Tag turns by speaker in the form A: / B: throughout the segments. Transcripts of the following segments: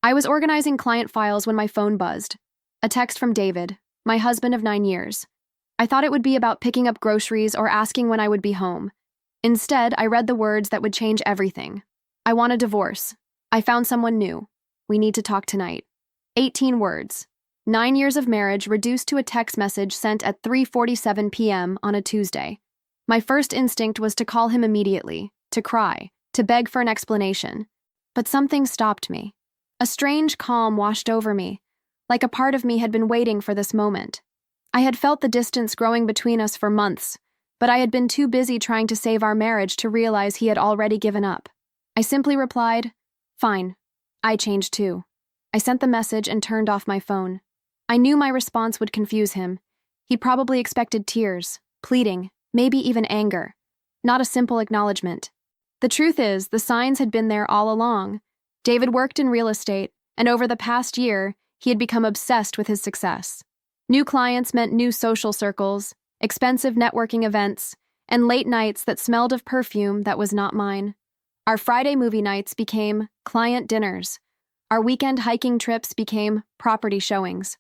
A: I was organizing client files when my phone buzzed. A text from David, my husband of 9 years. I thought it would be about picking up groceries or asking when I would be home. Instead, I read the words that would change everything. I want a divorce. I found someone new. We need to talk tonight. 18 words. 9 years of marriage reduced to a text message sent at 3:47 p.m. on a Tuesday. My first instinct was to call him immediately, to cry, to beg for an explanation. But something stopped me. A strange calm washed over me, like a part of me had been waiting for this moment. I had felt the distance growing between us for months, but I had been too busy trying to save our marriage to realize he had already given up. I simply replied, "Fine. I changed too." I sent the message and turned off my phone. I knew my response would confuse him. He probably expected tears, pleading, maybe even anger, not a simple acknowledgement. The truth is, the signs had been there all along. David worked in real estate, and over the past year, he had become obsessed with his success. New clients meant new social circles, expensive networking events, and late nights that smelled of perfume that was not mine. Our Friday movie nights became client dinners. Our weekend hiking trips became property showings.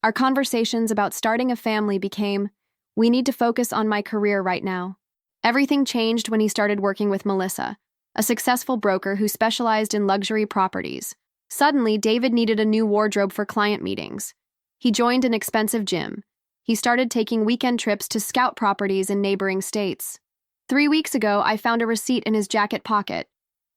A: Our conversations about starting a family became, "We need to focus on my career right now." Everything changed when he started working with Melissa, a successful broker who specialized in luxury properties. Suddenly, David needed a new wardrobe for client meetings. He joined an expensive gym. He started taking weekend trips to scout properties in neighboring states. 3 weeks ago, I found a receipt in his jacket pocket.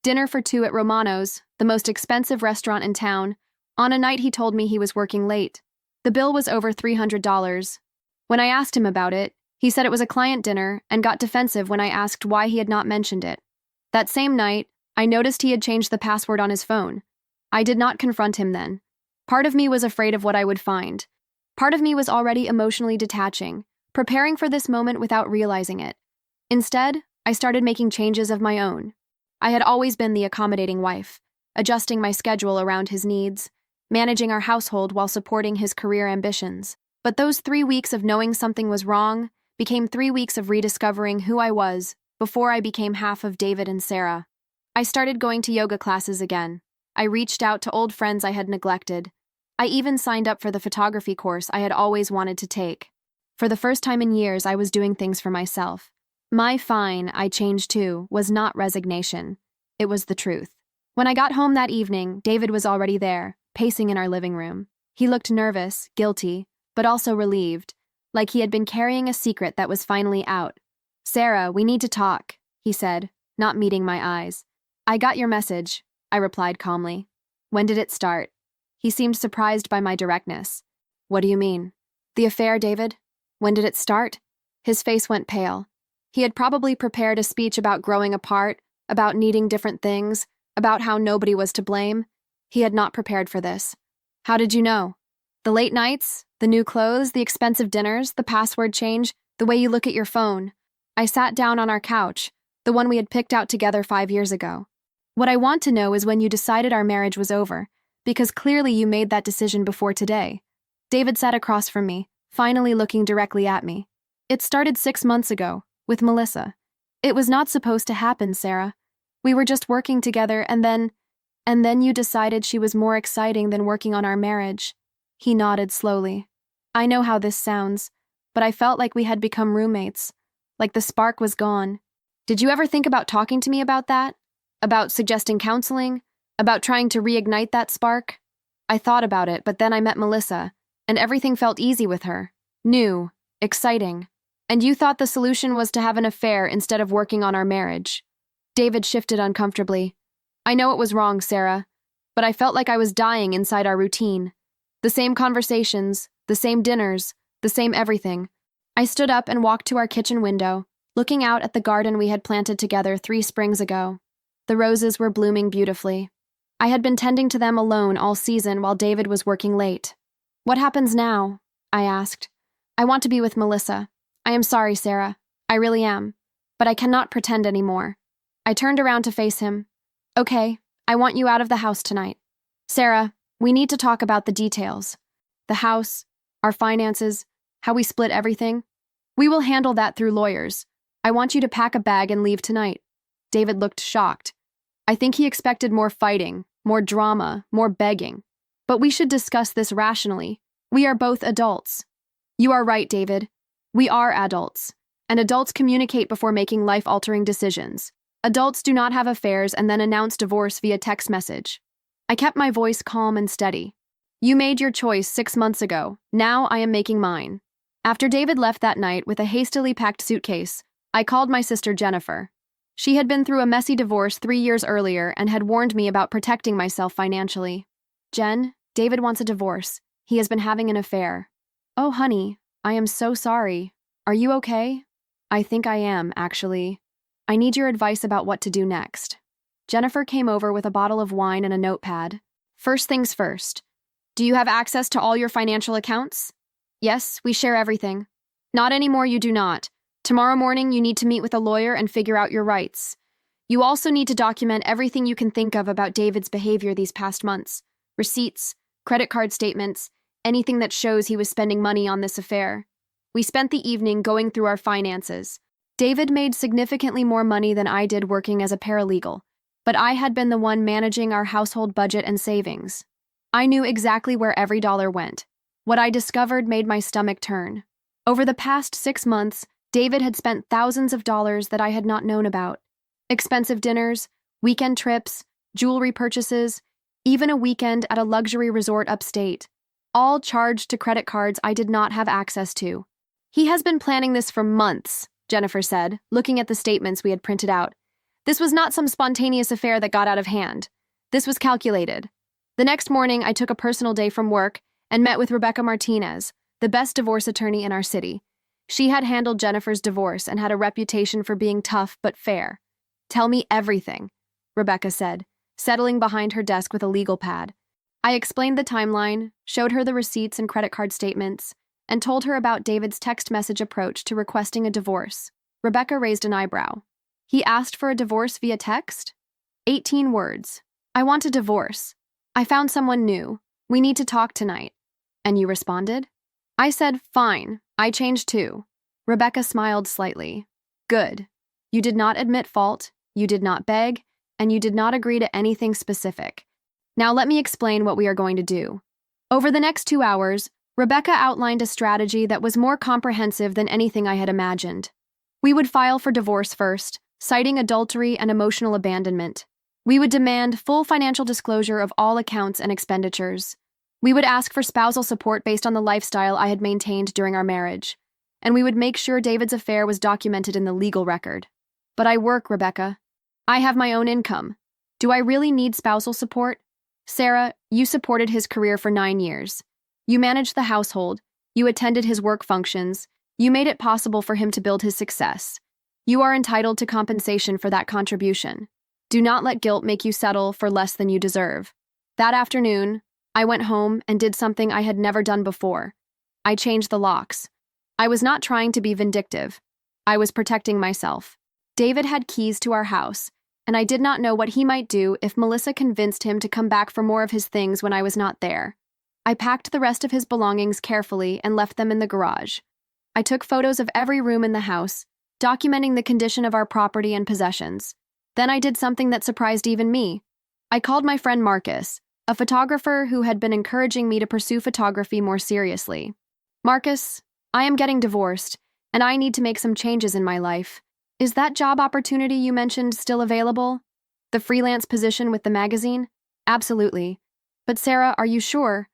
A: Dinner for two at Romano's, the most expensive restaurant in town, on a night he told me he was working late. The bill was over $300. When I asked him about it, he said it was a client dinner and got defensive when I asked why he had not mentioned it. That same night, I noticed he had changed the password on his phone. I did not confront him then. Part of me was afraid of what I would find. Part of me was already emotionally detaching, preparing for this moment without realizing it. Instead, I started making changes of my own. I had always been the accommodating wife, adjusting my schedule around his needs, managing our household while supporting his career ambitions. But those 3 weeks of knowing something was wrong became 3 weeks of rediscovering who I was before I became half of David and Sarah. I started going to yoga classes again. I reached out to old friends I had neglected. I even signed up for the photography course I had always wanted to take. For the first time in years, I was doing things for myself. My "fine, I changed too" was not resignation. It was the truth. When I got home that evening, David was already there, pacing in our living room. He looked nervous, guilty, but also relieved, like he had been carrying a secret that was finally out. "Sarah, we need to talk," he said, not meeting my eyes. "I got your message," I replied calmly. "When did it start?" He seemed surprised by my directness. "What do you mean?" "The affair, David? When did it start?" His face went pale. He had probably prepared a speech about growing apart, about needing different things, about how nobody was to blame. He had not prepared for this. "How did you know?" "The late nights, the new clothes, the expensive dinners, the password change, the way you look at your phone." I sat down on our couch, the one we had picked out together 5 years ago. "What I want to know is when you decided our marriage was over, because clearly you made that decision before today." David sat across from me, finally looking directly at me. "It started 6 months ago, with Melissa. It was not supposed to happen, Sarah. We were just working together, and then you decided she was more exciting than working on our marriage." He nodded slowly. "I know how this sounds, but I felt like we had become roommates, like the spark was gone. Did you ever think about talking to me about that? About suggesting counseling? About trying to reignite that spark?" "I thought about it, but then I met Melissa, and everything felt easy with her. New, exciting. And you thought the solution was to have an affair instead of working on our marriage." David shifted uncomfortably. "I know it was wrong, Sarah, but I felt like I was dying inside our routine. The same conversations, the same dinners, the same everything." I stood up and walked to our kitchen window, looking out at the garden we had planted together 3 springs ago. The roses were blooming beautifully. I had been tending to them alone all season while David was working late. "What happens now?" I asked. "I want to be with Melissa. I am sorry, Sarah. I really am. But I cannot pretend anymore." I turned around to face him. "Okay, I want you out of the house tonight. Sarah, we need to talk about the details. The house, our finances, how we split everything. We will handle that through lawyers. I want you to pack a bag and leave tonight." David looked shocked. I think he expected more fighting, more drama, more begging. But we should discuss this rationally. We are both adults. You are right, David. We are adults. And adults communicate before making life-altering decisions. Adults do not have affairs and then announce divorce via text message. I kept my voice calm and steady. You made your choice 6 months ago. Now I am making mine. After David left that night with a hastily packed suitcase, I called my sister Jennifer. She had been through a messy divorce 3 years earlier and had warned me about protecting myself financially. Jen, David wants a divorce. He has been having an affair. Oh, honey, I am so sorry. Are you okay? I think I am, actually. I need your advice about what to do next. Jennifer came over with a bottle of wine and a notepad. First things first. Do you have access to all your financial accounts? Yes, we share everything. Not anymore, you do not. Tomorrow morning, you need to meet with a lawyer and figure out your rights. You also need to document everything you can think of about David's behavior these past months. Receipts, credit card statements, anything that shows he was spending money on this affair. We spent the evening going through our finances. David made significantly more money than I did working as a paralegal, but I had been the one managing our household budget and savings. I knew exactly where every dollar went. What I discovered made my stomach turn. Over the past 6 months, David had spent thousands of dollars that I had not known about. Expensive dinners, weekend trips, jewelry purchases, even a weekend at a luxury resort upstate, all charged to credit cards I did not have access to. He has been planning this for months, Jennifer said, looking at the statements we had printed out. This was not some spontaneous affair that got out of hand. This was calculated. The next morning, I took a personal day from work and met with Rebecca Martinez, the best divorce attorney in our city. She had handled Jennifer's divorce and had a reputation for being tough but fair. Tell me everything, Rebecca said, settling behind her desk with a legal pad. I explained the timeline, showed her the receipts and credit card statements, and told her about David's text message approach to requesting a divorce. Rebecca raised an eyebrow. He asked for a divorce via text? 18 words. I want a divorce. I found someone new. We need to talk tonight. And you responded? I said, fine. I changed too. Rebecca smiled slightly. Good. You did not admit fault, you did not beg, and you did not agree to anything specific. Now let me explain what we are going to do. Over the next 2 hours, Rebecca outlined a strategy that was more comprehensive than anything I had imagined. We would file for divorce first, citing adultery and emotional abandonment. We would demand full financial disclosure of all accounts and expenditures. We would ask for spousal support based on the lifestyle I had maintained during our marriage. And we would make sure David's affair was documented in the legal record. But I work, Rebecca. I have my own income. Do I really need spousal support? Sarah, you supported his career for 9 years. You managed the household. You attended his work functions. You made it possible for him to build his success. You are entitled to compensation for that contribution. Do not let guilt make you settle for less than you deserve. That afternoon, I went home and did something I had never done before. I changed the locks. I was not trying to be vindictive. I was protecting myself. David had keys to our house, and I did not know what he might do if Melissa convinced him to come back for more of his things when I was not there. I packed the rest of his belongings carefully and left them in the garage. I took photos of every room in the house, documenting the condition of our property and possessions. Then I did something that surprised even me. I called my friend Marcus, a photographer who had been encouraging me to pursue photography more seriously. Marcus, I am getting divorced, and I need to make some changes in my life. Is that job opportunity you mentioned still available? The freelance position with the magazine? Absolutely. But Sarah, are you sure?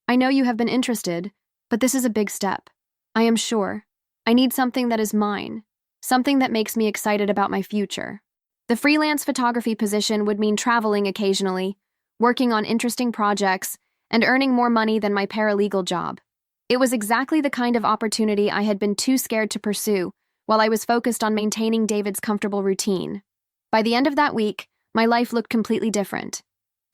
A: I know you have been interested, but this is a big step. I am sure. I need something that is mine, something that makes me excited about my future. The freelance photography position would mean traveling occasionally, working on interesting projects, and earning more money than my paralegal job. It was exactly the kind of opportunity I had been too scared to pursue while I was focused on maintaining David's comfortable routine. By the end of that week, my life looked completely different.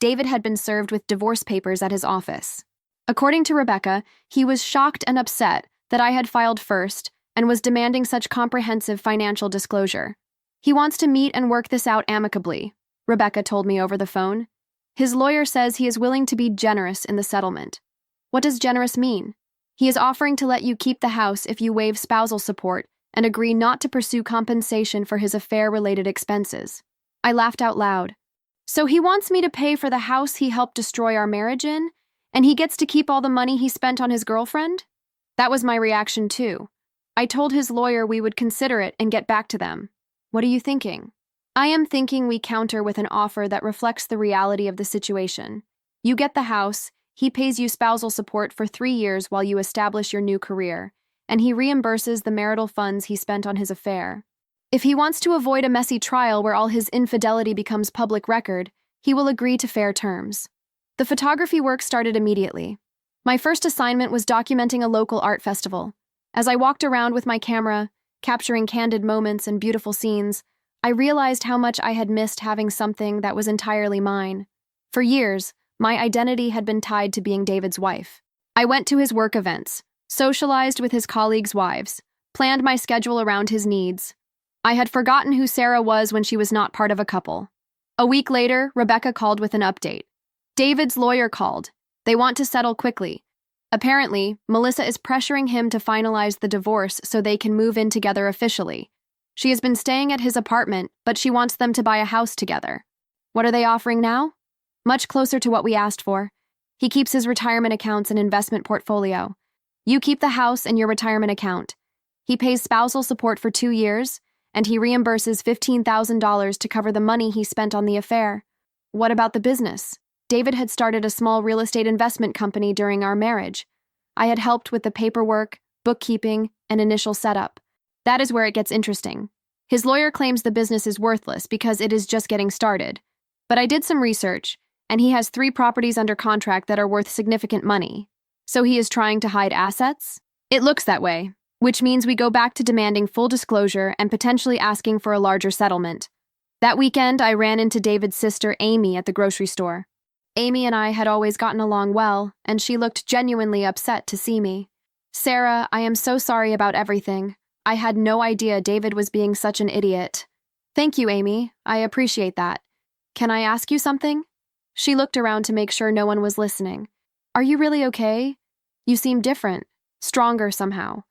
A: David had been served with divorce papers at his office. According to Rebecca, he was shocked and upset that I had filed first and was demanding such comprehensive financial disclosure. He wants to meet and work this out amicably, Rebecca told me over the phone. His lawyer says he is willing to be generous in the settlement. What does generous mean? He is offering to let you keep the house if you waive spousal support and agree not to pursue compensation for his affair-related expenses. I laughed out loud. So he wants me to pay for the house he helped destroy our marriage in, and he gets to keep all the money he spent on his girlfriend? That was my reaction too. I told his lawyer we would consider it and get back to them. What are you thinking? I am thinking we counter with an offer that reflects the reality of the situation. You get the house, he pays you spousal support for 3 years while you establish your new career, and he reimburses the marital funds he spent on his affair. If he wants to avoid a messy trial where all his infidelity becomes public record, he will agree to fair terms. The photography work started immediately. My first assignment was documenting a local art festival. As I walked around with my camera, capturing candid moments and beautiful scenes, I realized how much I had missed having something that was entirely mine. For years, my identity had been tied to being David's wife. I went to his work events, socialized with his colleagues' wives, planned my schedule around his needs. I had forgotten who Sarah was when she was not part of a couple. A week later, Rebecca called with an update. David's lawyer called. They want to settle quickly. Apparently, Melissa is pressuring him to finalize the divorce so they can move in together officially. She has been staying at his apartment, but she wants them to buy a house together. What are they offering now? Much closer to what we asked for. He keeps his retirement accounts and investment portfolio. You keep the house and your retirement account. He pays spousal support for 2 years, and he reimburses $15,000 to cover the money he spent on the affair. What about the business? David had started a small real estate investment company during our marriage. I had helped with the paperwork, bookkeeping, and initial setup. That is where it gets interesting. His lawyer claims the business is worthless because it is just getting started. But I did some research, and he has 3 properties under contract that are worth significant money. So he is trying to hide assets? It looks that way, which means we go back to demanding full disclosure and potentially asking for a larger settlement. That weekend, I ran into David's sister, Amy, at the grocery store. Amy and I had always gotten along well, and she looked genuinely upset to see me. Sarah, I am so sorry about everything. I had no idea David was being such an idiot. Thank you, Amy. I appreciate that. Can I ask you something? She looked around to make sure no one was listening. Are you really okay? You seem different, stronger somehow.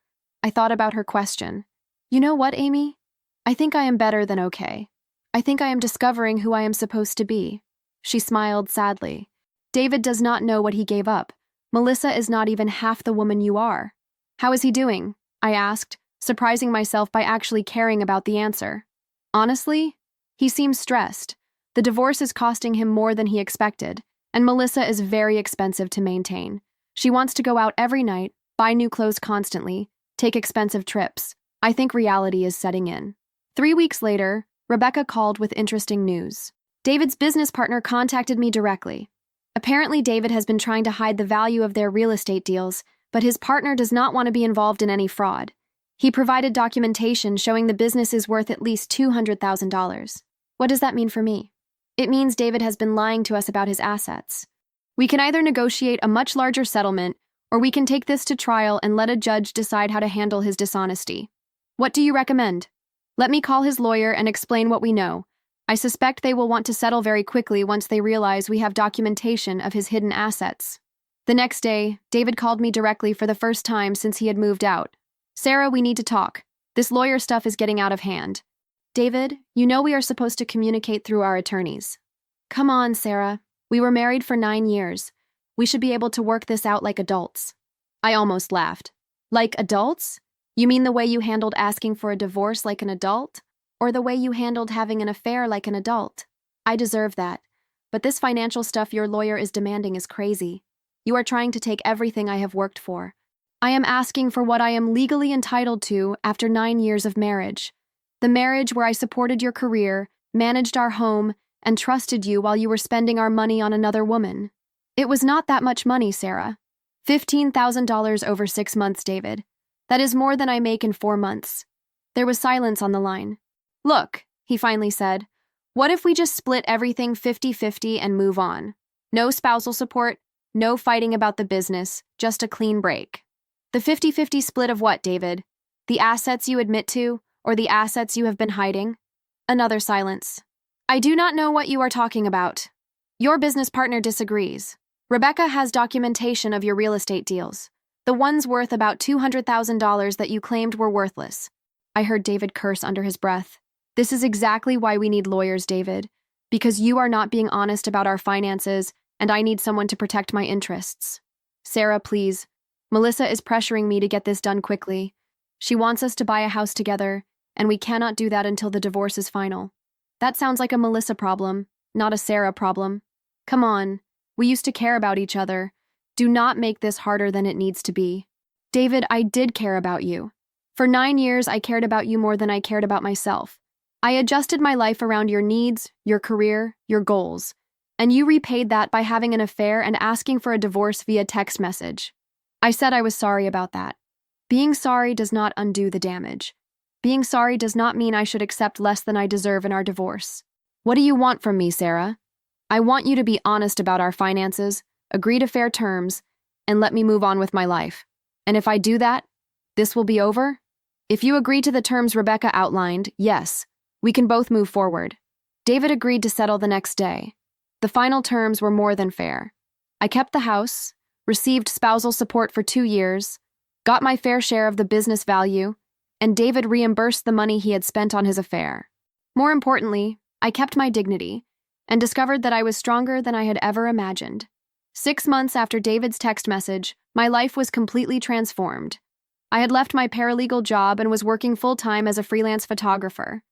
A: I thought about her question. You know what, Amy? I think I am better than okay. I think I am discovering who I am supposed to be. She smiled sadly. David does not know what he gave up. Melissa is not even half the woman you are. How is he doing? I asked, surprising myself by actually caring about the answer. Honestly, he seems stressed. The divorce is costing him more than he expected, and Melissa is very expensive to maintain. She wants to go out every night, buy new clothes constantly, take expensive trips. I think reality is setting in. 3 weeks later, Rebecca called with interesting news. David's business partner contacted me directly. Apparently, David has been trying to hide the value of their real estate deals, but his partner does not want to be involved in any fraud. He provided documentation showing the business is worth at least $200,000. What does that mean for me? It means David has been lying to us about his assets. We can either negotiate a much larger settlement, or we can take this to trial and let a judge decide how to handle his dishonesty. What do you recommend? Let me call his lawyer and explain what we know. I suspect they will want to settle very quickly once they realize we have documentation of his hidden assets. The next day, David called me directly for the first time since he had moved out. Sarah, we need to talk. This lawyer stuff is getting out of hand. David, you know we are supposed to communicate through our attorneys. Come on, Sarah. We were married for 9 years. We should be able to work this out like adults. I almost laughed. Like adults? You mean the way you handled asking for a divorce like an adult? Or the way you handled having an affair like an adult? I deserve that. But this financial stuff your lawyer is demanding is crazy. You are trying to take everything I have worked for. I am asking for what I am legally entitled to after 9 years of marriage. The marriage where I supported your career, managed our home, and trusted you while you were spending our money on another woman. It was not that much money, Sarah. $15,000 over 6 months, David. That is more than I make in 4 months. There was silence on the line. Look, he finally said, what if we just split everything 50-50 and move on? No spousal support, no fighting about the business, just a clean break. The 50-50 split of what, David? The assets you admit to, or the assets you have been hiding? Another silence. I do not know what you are talking about. Your business partner disagrees. Rebecca has documentation of your real estate deals, the ones worth about $200,000 that you claimed were worthless. I heard David curse under his breath. This is exactly why we need lawyers, David. Because you are not being honest about our finances, and I need someone to protect my interests. Sarah, please. Melissa is pressuring me to get this done quickly. She wants us to buy a house together, and we cannot do that until the divorce is final. That sounds like a Melissa problem, not a Sarah problem. Come on, we used to care about each other. Do not make this harder than it needs to be. David, I did care about you. For 9 years, I cared about you more than I cared about myself. I adjusted my life around your needs, your career, your goals. And you repaid that by having an affair and asking for a divorce via text message. I said I was sorry about that. Being sorry does not undo the damage. Being sorry does not mean I should accept less than I deserve in our divorce. What do you want from me, Sarah? I want you to be honest about our finances, agree to fair terms, and let me move on with my life. And if I do that, this will be over? If you agree to the terms Rebecca outlined, yes, we can both move forward. David agreed to settle the next day. The final terms were more than fair. I kept the house, received spousal support for 2 years, got my fair share of the business value, and David reimbursed the money he had spent on his affair. More importantly, I kept my dignity and discovered that I was stronger than I had ever imagined. 6 months after David's text message, my life was completely transformed. I had left my paralegal job and was working full-time as a freelance photographer.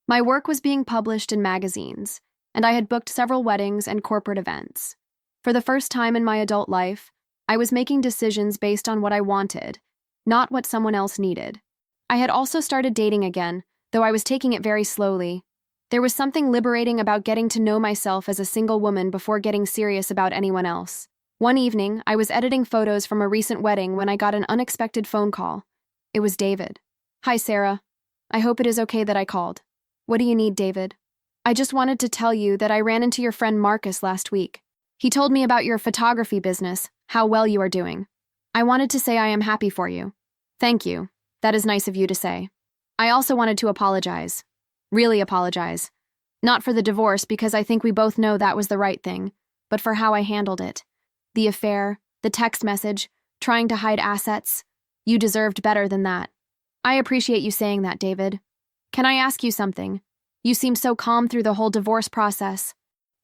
A: My work was being published in magazines, and I had booked several weddings and corporate events. For the first time in my adult life, I was making decisions based on what I wanted, not what someone else needed. I had also started dating again, though I was taking it very slowly. There was something liberating about getting to know myself as a single woman before getting serious about anyone else. One evening, I was editing photos from a recent wedding when I got an unexpected phone call. It was David. Hi, Sarah. I hope it is okay that I called. What do you need, David? I just wanted to tell you that I ran into your friend Marcus last week. He told me about your photography business, how well you are doing. I wanted to say I am happy for you. Thank you. That is nice of you to say. I also wanted to apologize. Really apologize. Not for the divorce, because I think we both know that was the right thing, but for how I handled it. The affair, the text message, trying to hide assets. You deserved better than that. I appreciate you saying that, David. Can I ask you something? You seem so calm through the whole divorce process.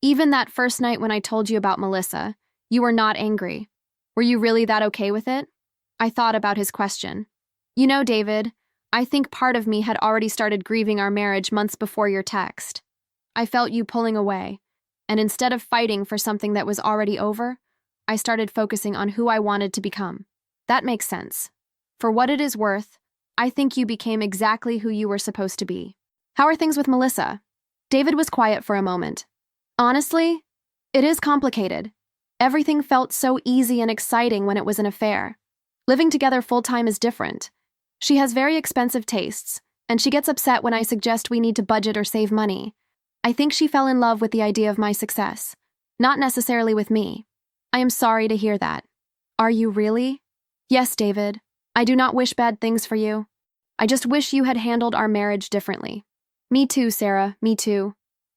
A: Even that first night when I told you about Melissa, you were not angry. Were you really that okay with it? I thought about his question. You know, David, I think part of me had already started grieving our marriage months before your text. I felt you pulling away, and instead of fighting for something that was already over, I started focusing on who I wanted to become. That makes sense. For what it is worth, I think you became exactly who you were supposed to be. How are things with Melissa? David was quiet for a moment. Honestly, it is complicated. Everything felt so easy and exciting when it was an affair. Living together full-time is different. She has very expensive tastes, and she gets upset when I suggest we need to budget or save money. I think she fell in love with the idea of my success, not necessarily with me. I am sorry to hear that. Are you really? Yes, David. I do not wish bad things for you. I just wish you had handled our marriage differently. Me too, Sarah, me too.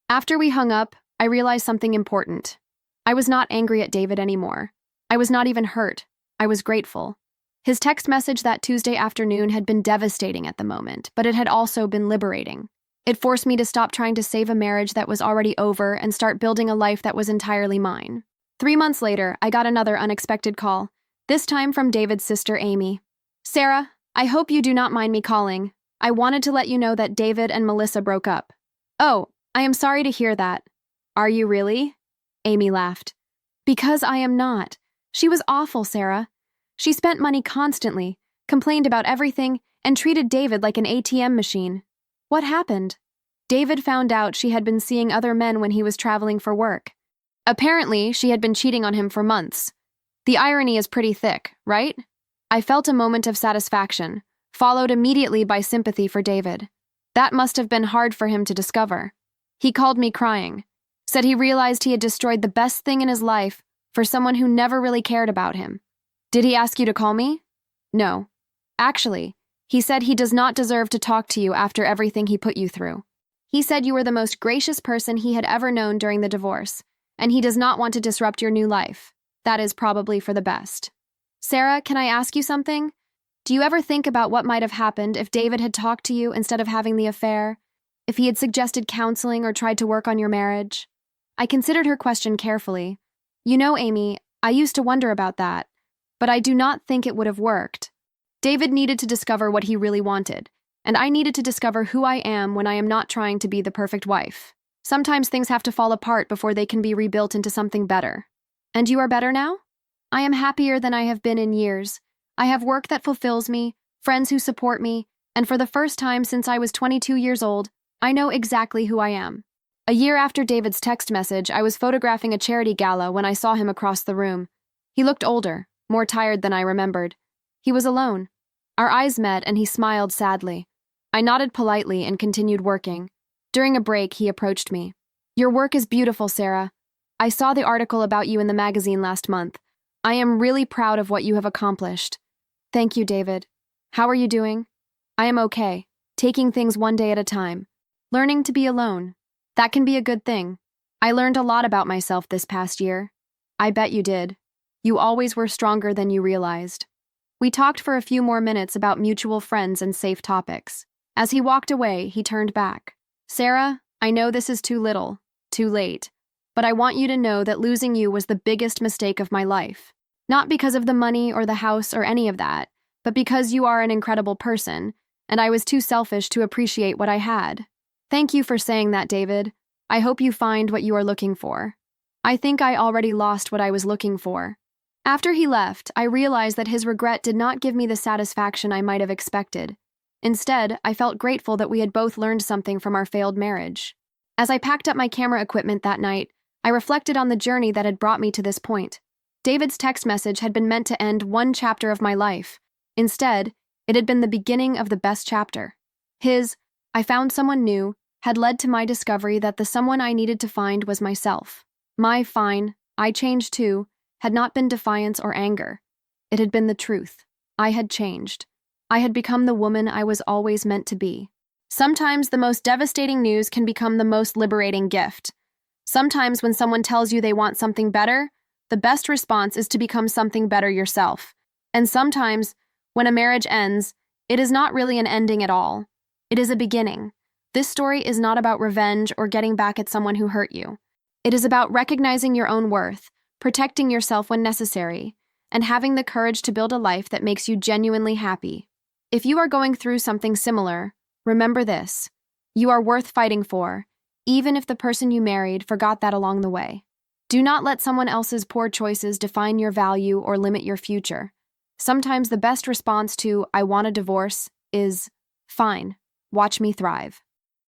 A: After we hung up, I realized something important. I was not angry at David anymore. I was not even hurt. I was grateful. His text message that Tuesday afternoon had been devastating at the moment, but it had also been liberating. It forced me to stop trying to save a marriage that was already over and start building a life that was entirely mine. 3 months later, I got another unexpected call, this time from David's sister, Amy. Sarah, I hope you do not mind me calling. I wanted to let you know that David and Melissa broke up. Oh, I am sorry to hear that. Are you really? Amy laughed. Because I am not. She was awful, Sarah. She spent money constantly, complained about everything, and treated David like an ATM machine. What happened? David found out she had been seeing other men when he was traveling for work. Apparently, she had been cheating on him for months. The irony is pretty thick, right? I felt a moment of satisfaction, followed immediately by sympathy for David. That must have been hard for him to discover. He called me crying, said he realized he had destroyed the best thing in his life for someone who never really cared about him. Did he ask you to call me? No. Actually, he said he does not deserve to talk to you after everything he put you through. He said you were the most gracious person he had ever known during the divorce, and he does not want to disrupt your new life. That is probably for the best. Sarah, can I ask you something? Do you ever think about what might have happened if David had talked to you instead of having the affair? If he had suggested counseling or tried to work on your marriage? I considered her question carefully. You know, Amy, I used to wonder about that, but I do not think it would have worked. David needed to discover what he really wanted, and I needed to discover who I am when I am not trying to be the perfect wife. Sometimes things have to fall apart before they can be rebuilt into something better. And you are better now? I am happier than I have been in years. I have work that fulfills me, friends who support me, and for the first time since I was 22 years old, I know exactly who I am. A year after David's text message, I was photographing a charity gala when I saw him across the room. He looked older, more tired than I remembered. He was alone. Our eyes met and he smiled sadly. I nodded politely and continued working. During a break, he approached me. Your work is beautiful, Sarah. I saw the article about you in the magazine last month. I am really proud of what you have accomplished. Thank you, David. How are you doing? I am okay, taking things one day at a time. Learning to be alone. That can be a good thing. I learned a lot about myself this past year. I bet you did. You always were stronger than you realized. We talked for a few more minutes about mutual friends and safe topics. As he walked away, he turned back. Sarah, I know this is too little, too late, but I want you to know that losing you was the biggest mistake of my life. Not because of the money or the house or any of that, but because you are an incredible person, and I was too selfish to appreciate what I had. Thank you for saying that, David. I hope you find what you are looking for. I think I already lost what I was looking for. After he left, I realized that his regret did not give me the satisfaction I might have expected. Instead, I felt grateful that we had both learned something from our failed marriage. As I packed up my camera equipment that night, I reflected on the journey that had brought me to this point. David's text message had been meant to end one chapter of my life. Instead, it had been the beginning of the best chapter. His, I found someone new, had led to my discovery that the someone I needed to find was myself. My fine, I changed too, had not been defiance or anger. It had been the truth. I had changed. I had become the woman I was always meant to be. Sometimes the most devastating news can become the most liberating gift. Sometimes when someone tells you they want something better, the best response is to become something better yourself. And sometimes, when a marriage ends, it is not really an ending at all. It is a beginning. This story is not about revenge or getting back at someone who hurt you. It is about recognizing your own worth, protecting yourself when necessary, and having the courage to build a life that makes you genuinely happy. If you are going through something similar, remember this. You are worth fighting for, even if the person you married forgot that along the way. Do not let someone else's poor choices define your value or limit your future. Sometimes the best response to, I want a divorce, is, fine, watch me thrive.